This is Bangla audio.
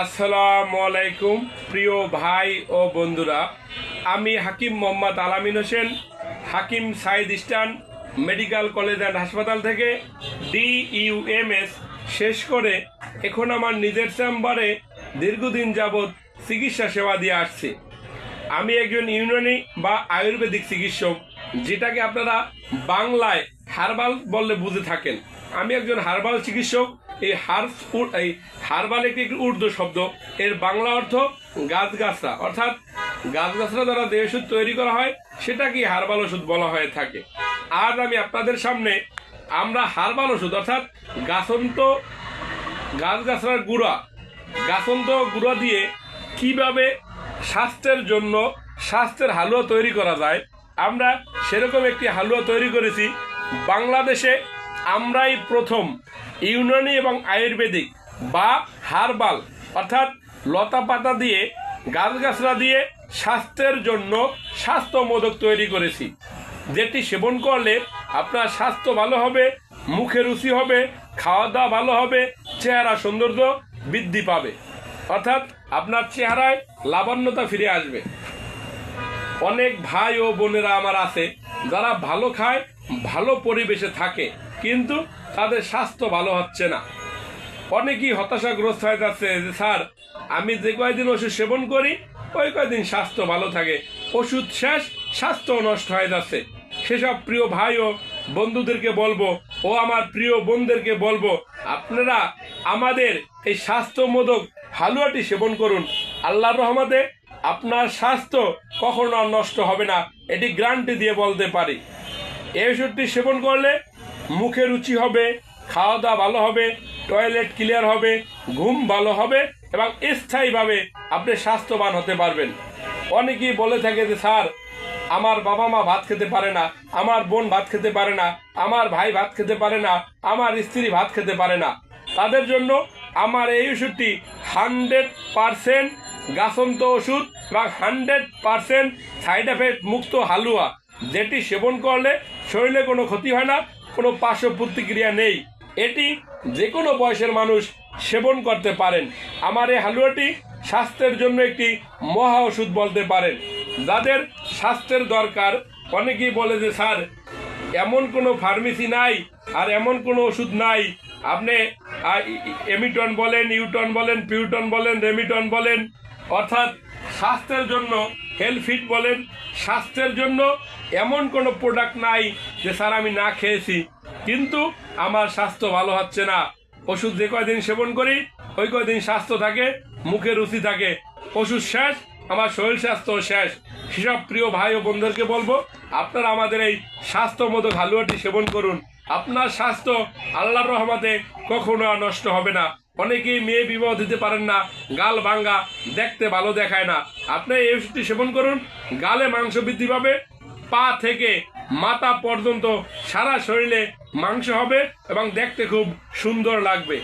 আসসালামু আলাইকুম প্রিয় ভাই ও বন্ধুরা, আমি Hakim Mohammad Alamin Hossain, Hakim Said eastern medical college and হাসপাতাল থেকে DUMS শেষ করে এখন আমার নিজের চেম্বারে দীর্ঘদিন যাবৎ চিকিৎসা সেবা দিয়ে আসছি। আমি একজন ইউনানি বা আয়ুর্বেদিক চিকিৎসক, যেটাকে আপনারা বাংলায় হার্বাল বললে বুঝে থাকেন। আমি একজন হার্বাল চিকিৎসক। এই হার্বাল একটি উর্দু শব্দ, এর বাংলা অর্থ গাছগাছরা, অর্থাৎ গাছগাছরা দ্বারা যে ওষুধ তৈরি করা হয় সেটাকে হার্বাল ওষুধ বলা হয়ে থাকে। আজ আমি আপনাদের সামনে আমরা হার্বাল ওষুধ অর্থাৎ গাছগাছরার গাছন্ত গুঁড়া দিয়ে কিভাবে স্বাস্থ্যের হালুয়া তৈরি করা যায়, আমরা সেরকম একটি হালুয়া তৈরি করেছি। বাংলাদেশে আমরাই প্রথম ইউনানি এবং আয়ুর্বেদিক বা হার্বাল অর্থাৎ লতা পাতা দিয়ে গাছগাছরা দিয়ে স্বাস্থ্যের জন্য স্বাস্থ্যমোদক তৈরি করেছি, যেটি সেবন করলে আপনার স্বাস্থ্য ভালো হবে, মুখে রুচি হবে, খাওয়া দাওয়া ভালো হবে, চেহারা সৌন্দর্য বৃদ্ধি পাবে, অর্থাৎ আপনার চেহারায় লাবণ্যতা ফিরে আসবে। অনেক ভাই ও বোনেরা আমার আছে যারা ভালো খায়, ভালো পরিবেশে থাকে, কিন্তু তাদের স্বাস্থ্য ভালো হচ্ছে না। অনেকেই হতাশাগ্রস্ত হয়ে যাচ্ছে যে স্যার, আমি যে কয়দিন ওষুধ সেবন করি ওই কয়দিন স্বাস্থ্য ভালো থাকে, ওষুধ শেষ স্বাস্থ্য নষ্ট হয়ে যাচ্ছে। সেসব প্রিয় ভাই ও বন্ধুদেরকে বলবো ও আমার প্রিয় বোনদেরকে বলবো, আপনারা আমাদের এই স্বাস্থ্যমোদক হালুয়াটি সেবন করুন। আল্লাহর রহমতে আপনার স্বাস্থ্য কখনো আর নষ্ট হবে না, এটি গ্যারান্টি দিয়ে বলতে পারি। এই ওষুধটি সেবন করলে মুখে রুচি হবে, খাওয়া দাওয়া ভালো হবে, টয়লেট ক্লিয়ার হবে, ঘুম ভালো হবে এবং স্থায়ীভাবে আপনি স্বাস্থ্যবান হতে পারবেন। অনেকেই বলে থাকে যে স্যার, আমার বাবা মা ভাত খেতে পারে না, আমার বোন ভাত খেতে পারে না, আমার ভাই ভাত খেতে পারে না, আমার স্ত্রী ভাত খেতে পারে না। তাদের জন্য আমার এই ওষুধটি 100% গাছন্ত ওষুধ এবং 100% সাইড এফেক্ট মুক্ত হালুয়া, যেটি সেবন করলে শরীরে কোনো ক্ষতি হয় না, কোনো পার্শ্ব প্রতিক্রিয়া নেই। এটি যে কোনো বয়সের মানুষ সেবন করতে পারেন। আমার এই হালুয়াটি স্বাস্থ্যের জন্য একটি মহা ওষুধ বলতে পারেন। যাদের স্বাস্থ্যের দরকার, অনেকেই বলে যে স্যার, এমন কোনো ফার্মেসি নাই আর এমন কোনো ওষুধ নাই, আপনি এমিটন বলেন, ইউটন বলেন, পিউটন বলেন, রেমিটন বলেন, অর্থাৎ স্বাস্থ্যের জন্য হেলফিট বলেন, স্বাস্থ্যের জন্য এমন কোনো প্রোডাক্ট নাই যে স্যার আমি না খেয়েছি কিন্তু আমার স্বাস্থ্য ভালো হচ্ছে না। ওষুধ যে কয়দিন সেবন করি ওই কয়দিন স্বাস্থ্য থাকে, মুখে রুচি থাকে, ওষুধ শেষ আমার শরীর স্বাস্থ্য শেষ। সেসব প্রিয় ভাই ও বোনদেরকে বলবো, আপনারা আমাদের এই স্বাস্থ্যমোদক হালুয়াটি সেবন করুন। আপনার স্বাস্থ্য আল্লাহর রহমতে কখনো আর নষ্ট হবে না। অনেকেই মেয়ে বিবাহ দিতে পারেন না, গাল ভাঙ্গা, দেখতে ভালো দেখায় না, আপনি এই ওষুধটি সেবন করুন। গালে মাংস বৃদ্ধি পাবে, পা থেকে মাথা পর্যন্ত সারা শরীরে মাংস হবে এবং দেখতে খুব সুন্দর লাগবে।